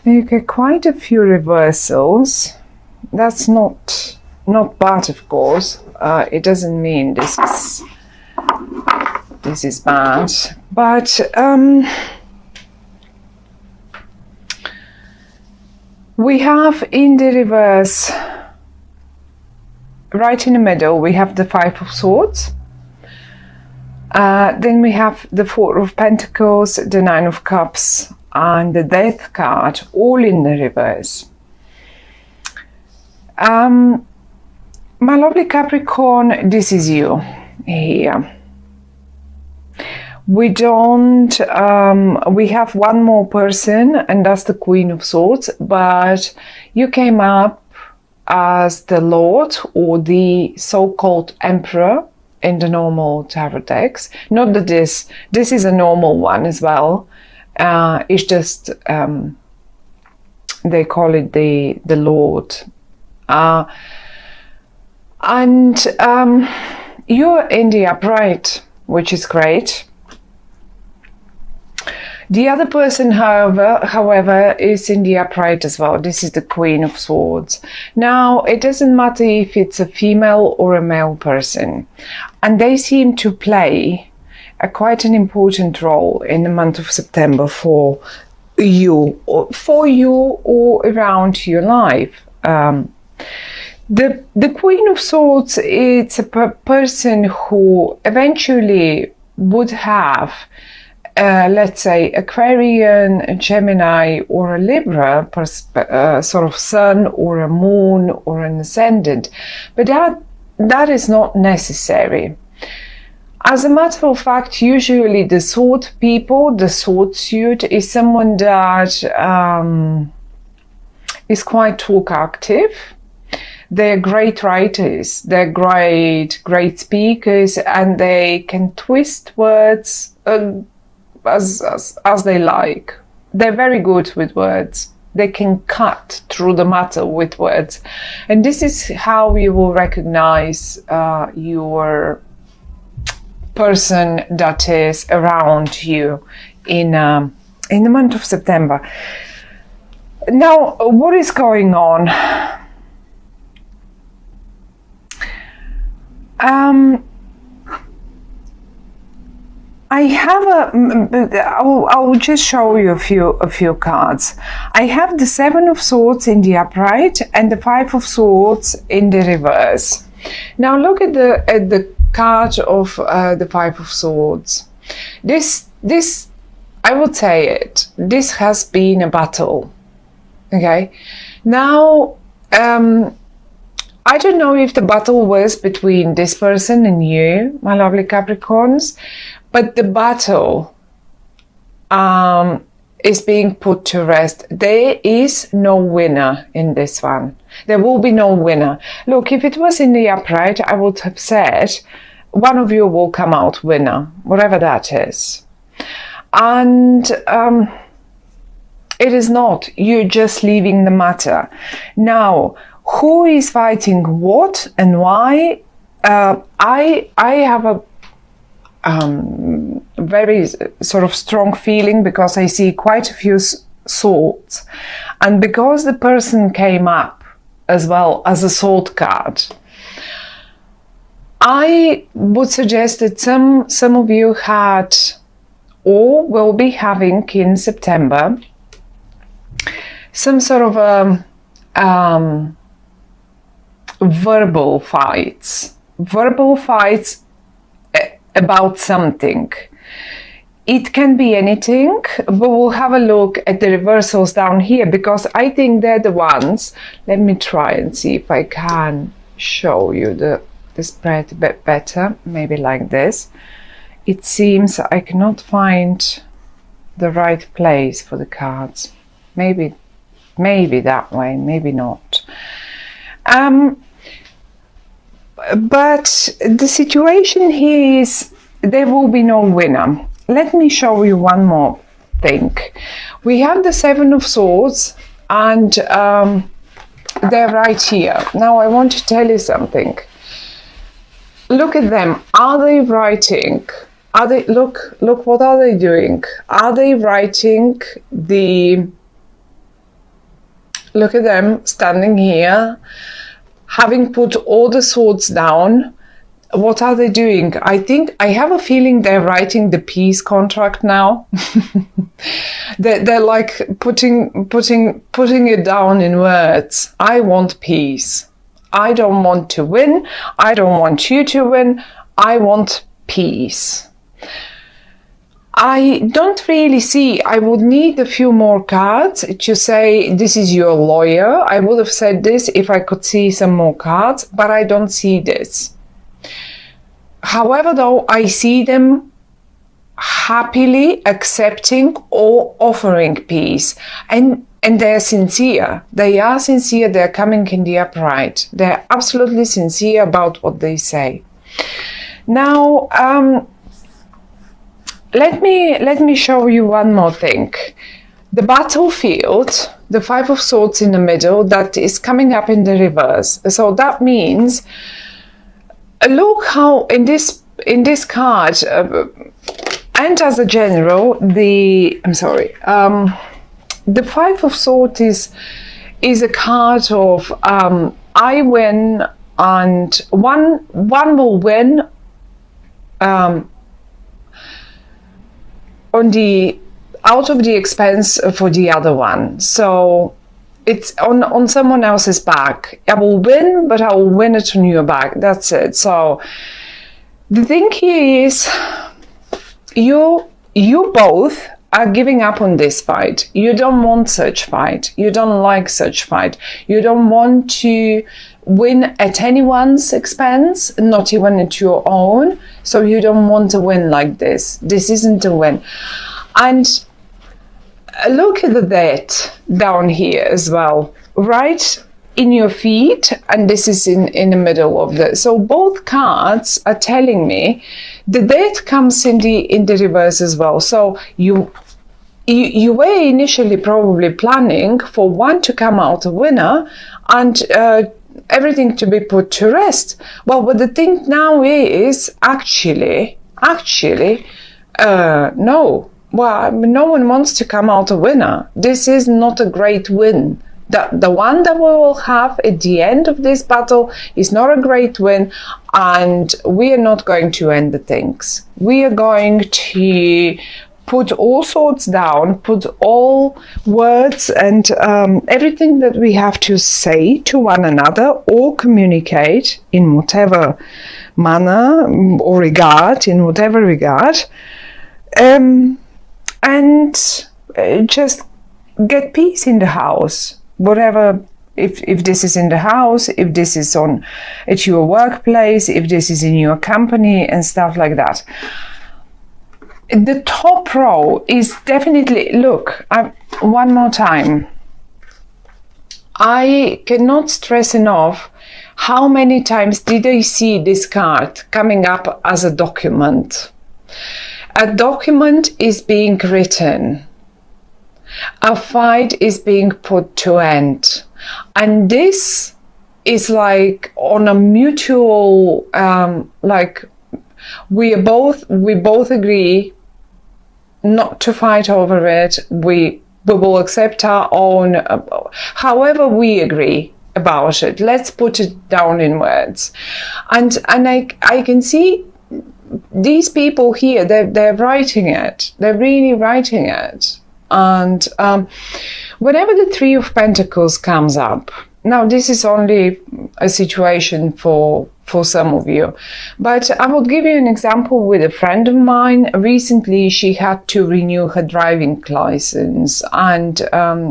You get quite a few reversals. That's not bad, of course. It doesn't mean this is bad, but we have in the reverse, right in the middle, we have the Five of Swords. Then we have the Four of Pentacles, the Nine of Cups, and the Death card, all in the reverse. My lovely Capricorn, this is you here. We have one more person, and that's the Queen of Swords, but you came up as the Lord or the so-called Emperor in the normal tarot decks. Not that this is a normal one as well. It's just they call it the Lord. And you're in the upright, which is great. The other person, however, is in the upright as well. This is the Queen of Swords. Now, it doesn't matter if it's a female or a male person, and they seem to play quite an important role in the month of September for you or around your life. The Queen of Swords, it's a person who eventually would have let's say Aquarian, a Gemini or a Libra sort of sun or a moon or an ascendant, but that is not necessary. As a matter of fact, usually the sword people, the sword suit, is someone that is quite talk active. They're great writers, they're great speakers, and they can twist words as they like. They're very good with words. They can cut through the matter with words, and this is how you will recognize your person that is around you in the month of September. Now, what is going on? I have I'll just show you a few cards. I have the Seven of Swords in the upright and the Five of Swords in the reverse. Now look at the card of the Five of Swords. This I would say it. This has been a battle. Okay. Now I don't know if the battle was between this person and you, my lovely Capricorns, but the battle is being put to rest. There is no winner in this one. There will be no winner. Look, if it was in the upright, I would have said one of you will come out winner, whatever that is. And it is not. You're just leaving the matter. Now, who is fighting what and why? I have a very sort of strong feeling because I see quite a few swords, and because the person came up as well as a sword card, I would suggest that some of you had or will be having in September some sort of verbal fights about something. It can be anything, but we'll have a look at the reversals down here because I think they're the ones. Let me try and see if I can show you the spread a bit better, maybe like this. It seems I cannot find the right place for the cards. Maybe that way, maybe not. But the situation here is there will be no winner. Let me show you one more thing. We have the Seven of Swords and they're right here. Now I want to tell you something. Look at them. Are they writing? Are they look what are they doing? Are they writing the look at them standing here, having put all the swords down. What are they doing? I have a feeling they're writing the peace contract now. they're like putting it down in words. I want peace. I don't want to win. I don't want you to win. I want peace. I don't really see, I would need a few more cards to say this is your lawyer. I would have said this if I could see some more cards, but I don't see this. However, though, I see them happily accepting or offering peace. And they're sincere. They are sincere. They're coming in the upright. They're absolutely sincere about what they say. Now, let me show you one more thing. The battlefield, the Five of Swords in the middle, that is coming up in the reverse. So that means, look how in this card, and as a general, the Five of Swords is a card of I win and one will win out of the expense for the other one. So it's on someone else's back. I will win, but I will win it on your back. That's it. So the thing here is you both are giving up on this fight. You don't want such fight. You don't like such fight. You don't want to win at anyone's expense, not even at your own. So you don't want to win like this. This isn't a win. And look at the death down here as well, right in your feet, and this is in the middle of the. So both cards are telling me the death comes in the reverse as well. So you were initially probably planning for one to come out a winner and everything to be put to rest. Well, but the thing now is actually no. Well, no one wants to come out a winner. This is not a great win. The one that we will have at the end of this battle is not a great win, and we are not going to end the things. We are going to put all swords down, put all words and everything that we have to say to one another or communicate in whatever manner or regard, in whatever regard, and just get peace in the house. Whatever, if this is in the house, if this is at your workplace, if this is in your company and stuff like that. The top row is definitely, look, one more time. I cannot stress enough how many times did I see this card coming up as a document. A document is being written. A fight is being put to end. And this is like on a mutual, like we both agree not to fight over it. We will accept our own, however we agree about it. Let's put it down in words. And I can see these people here, they're writing it. They're really writing it. And whenever the Three of Pentacles comes up, now this is only a situation for some of you, but I will give you an example with a friend of mine. Recently she had to renew her driving license, and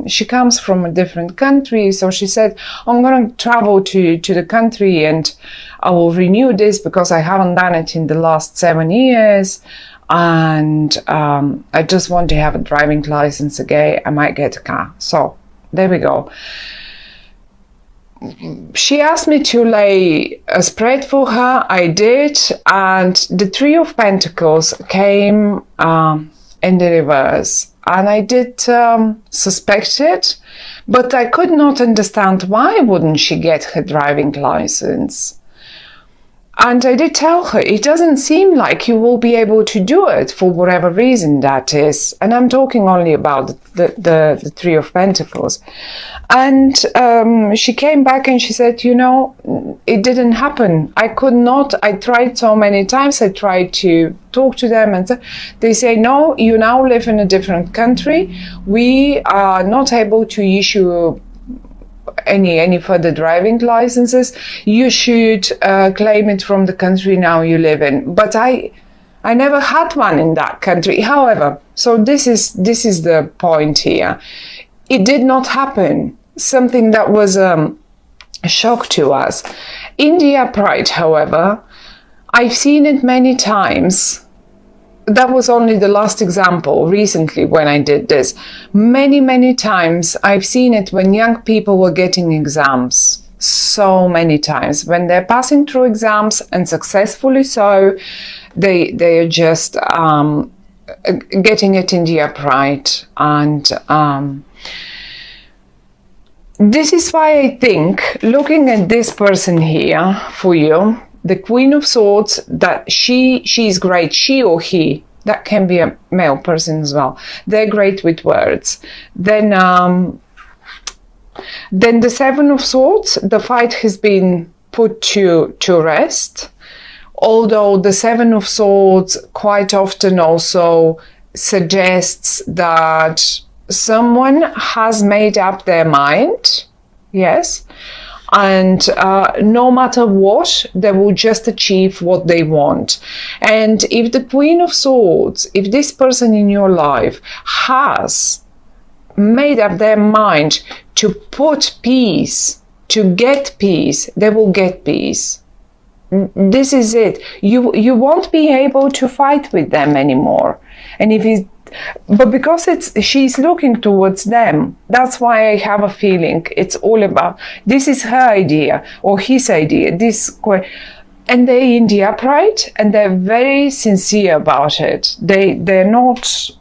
she comes from a different country, so she said, I'm going to travel to the country and I will renew this because I haven't done it in the last 7 years. And I just want to have a driving license again. I might get a car. So there we go. She asked me to lay a spread for her. I did, and the Three of Pentacles came in the reverse, and I did suspect it, but I could not understand why wouldn't she get her driving license. And I did tell her, it doesn't seem like you will be able to do it for whatever reason that is. And I'm talking only about the Three of Pentacles. And she came back and she said, you know, it didn't happen. I could not. I tried so many times. I tried to talk to them, and they say, no, you now live in a different country. We are not able to issue any further driving licenses. You should claim it from the country now you live in. But I never had one in that country. However, so this is the point here. It did not happen. Something that was a shock to us. In the upright, however, I've seen it many times. That was only the last example recently when I did this. Many times I've seen it when young people were getting exams. So many times when they're passing through exams, and successfully so, they are just getting it in the upright. And this is why I think, looking at this person here for you, the Queen of Swords, that she's great, she or he, that can be a male person as well. They're great with words. Then the Seven of Swords, the fight has been put to rest. Although the Seven of Swords quite often also suggests that someone has made up their mind, yes, and no matter what, they will just achieve what they want. And if the Queen of Swords, if this person in your life has made up their mind to put peace, to get peace, they will get peace. This is it. You won't be able to fight with them anymore. And if it's but because she's looking towards them, that's why I have a feeling it's all about, this is her idea or his idea, and they're in the upright and they're very sincere about it. They're not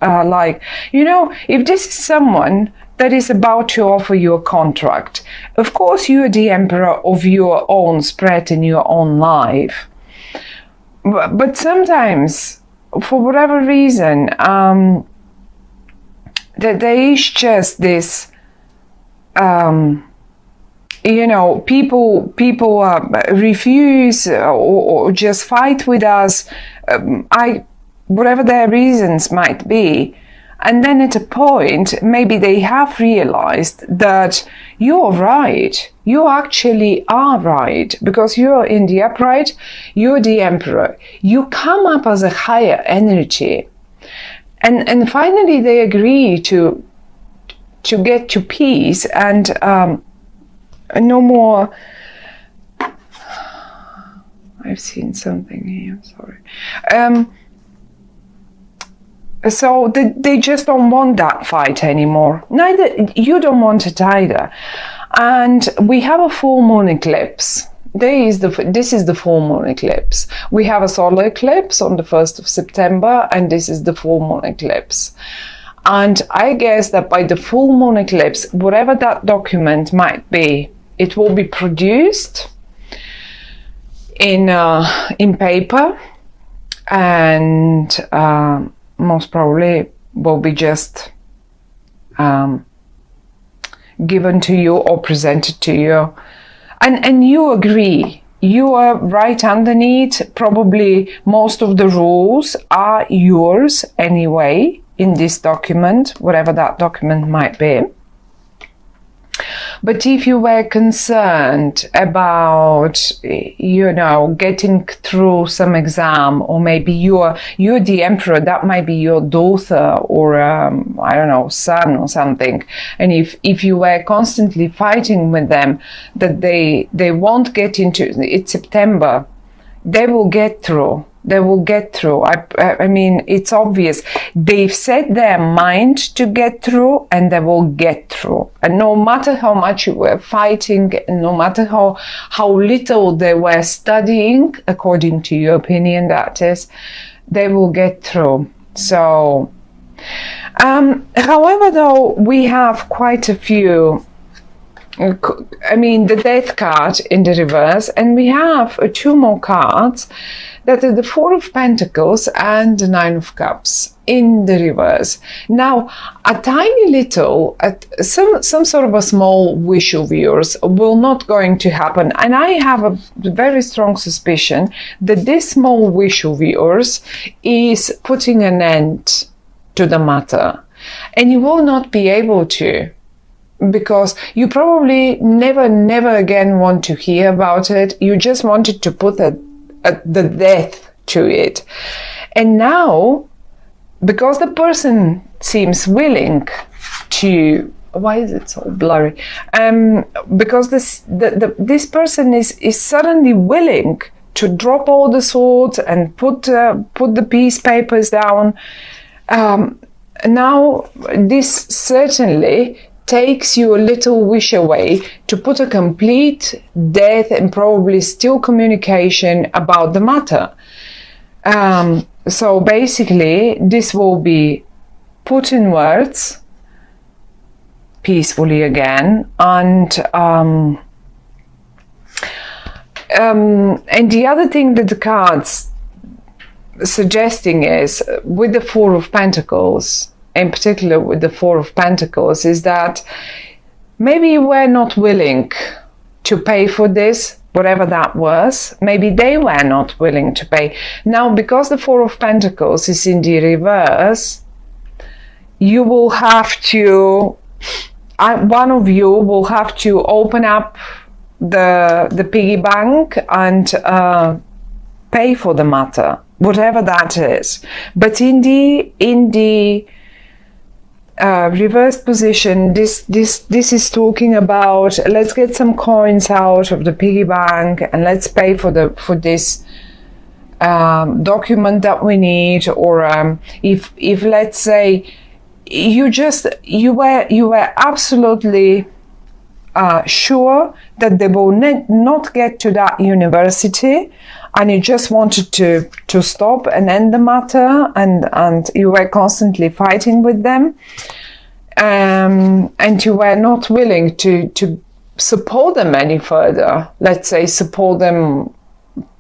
like, you know, if this is someone that is about to offer you a contract, of course you're the emperor of your own spread in your own life, but sometimes, for whatever reason, that there is just this, you know, people refuse or just fight with us, whatever their reasons might be. And then at a point, maybe they have realized that you're right. You actually are right, because you're in the upright, you're the emperor. You come up as a higher energy. And finally they agree to get to peace and no more. I've seen something here, sorry. So they just don't want that fight anymore. Neither you don't want it either. And we have a full moon eclipse. This is the full moon eclipse. We have a solar eclipse on the 1st of September, and this is the full moon eclipse. And I guess that by the full moon eclipse, whatever that document might be, it will be produced in paper, and most probably will be just given to you or presented to you, and you agree. You are right underneath. Probably most of the rules are yours anyway in this document, whatever that document might be. But if you were concerned about, you know, getting through some exam, or maybe you're the emperor, that might be your daughter or I don't know, son or something, and if you were constantly fighting with them that they won't get into, it's September, they will get through. They will get through. I mean, it's obvious. They've set their mind to get through, and they will get through. And no matter how much you were fighting, no matter how little they were studying, according to your opinion, that is, they will get through. So, however, though, we have quite a few I mean, the death card in the reverse, and we have two more cards that are the Four of Pentacles and the Nine of Cups in the reverse. Now, a tiny little, some sort of a small wish of yours will not going to happen, and I have a very strong suspicion that this small wish of yours is putting an end to the matter, and you will not be able to, because you probably never again want to hear about it. You just wanted to put the death to it. And now, because the person seems willing to, why is it so blurry? Because this person is suddenly willing to drop all the swords and put the peace papers down. Now, this certainly takes you a little wish away to put a complete death and probably still communication about the matter. So basically, this will be put in words peacefully again, and the other thing that the cards suggesting is, with the Four of Pentacles, in particular with the Four of Pentacles, is that maybe you were not willing to pay for this, whatever that was. Maybe they were not willing to pay. Now, because the Four of Pentacles is in the reverse, you will have to, one of you will have to open up the piggy bank and pay for the matter, whatever that is. But in the reverse position, this is talking about, let's get some coins out of the piggy bank and let's pay for this document that we need, or if let's say you were absolutely sure that they will not get to that university, and you just wanted to stop and end the matter, and you were constantly fighting with them, and you were not willing to support them any further. Let's say support them,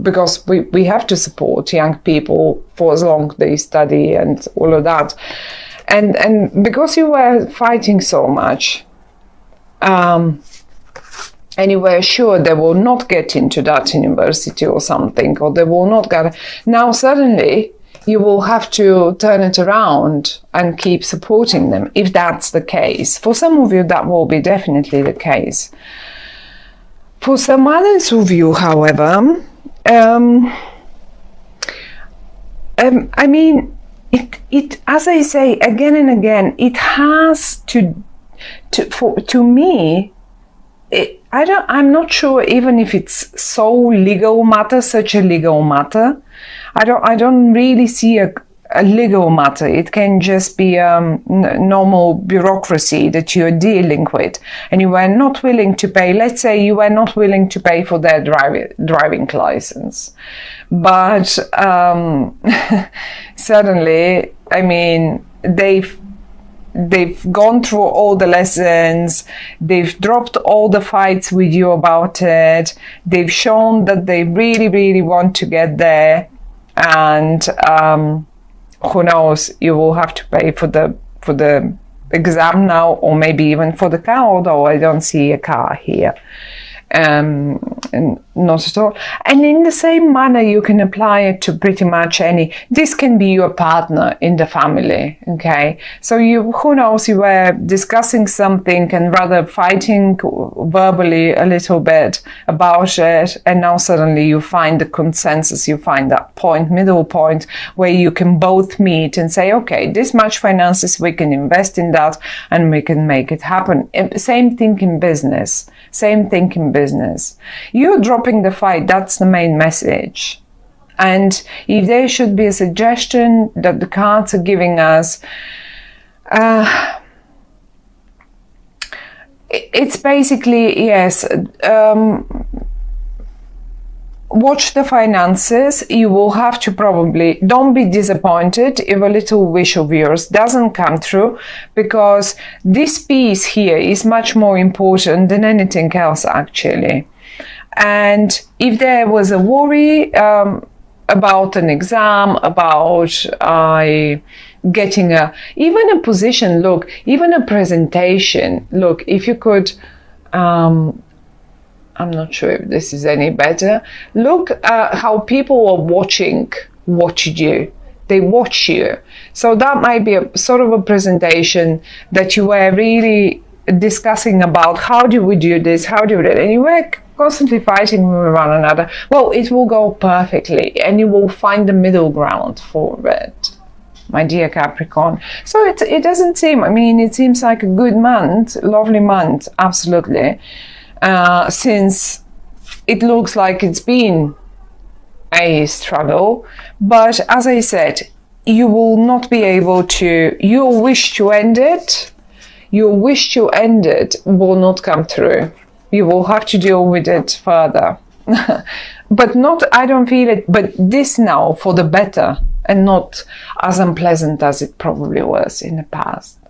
because we have to support young people for as long as they study and all of that, and because you were fighting so much, and you were sure they will not get into that university or something, or they will not get. Now suddenly you will have to turn it around and keep supporting them, if that's the case. For some of you, that will be definitely the case. For some others of you, however, I mean, it as I say again and again, it has to me. I'm not sure even if it's so legal matter, such a legal matter. I don't really see a legal matter. It can just be normal bureaucracy that you're dealing with, and you were not willing to pay. Let's say you were not willing to pay for their driving license, but suddenly, I mean, they've gone through all the lessons, they've dropped all the fights with you about it, they've shown that they really want to get there, and who knows, you will have to pay for the exam now, or maybe even for the car, although I don't see a car here. And not at all. And in the same manner, you can apply it to pretty much any. This can be your partner in the family, okay? So who knows, you were discussing something and rather fighting verbally a little bit about it, and now suddenly you find the consensus, you find that middle point where you can both meet and say, okay, this much finances, we can invest in that and we can make it happen. Same thing in business. Same thing in business. You're dropping the fight. That's the main message. And if there should be a suggestion that the cards are giving us, it's basically, yes, watch the finances. You will have to probably, don't be disappointed if a little wish of yours doesn't come true, because this piece here is much more important than anything else actually. And if there was a worry about an exam, about getting even a position, look, even a presentation, look, if you could, I'm not sure if this is any better. Look how people are watching what you do. They watch you. So that might be a sort of a presentation that you were really discussing about, how do we do this, how do we do it, and you were constantly fighting with one another. Well, it will go perfectly and you will find the middle ground for it, my dear Capricorn. So it doesn't seem, I mean, it seems like a good month, lovely month, absolutely. Since it looks like it's been a struggle, but as I said, you will not be able to, your wish to end it will not come through. You will have to deal with it further. But not, I don't feel it, but this now for the better and not as unpleasant as it probably was in the past.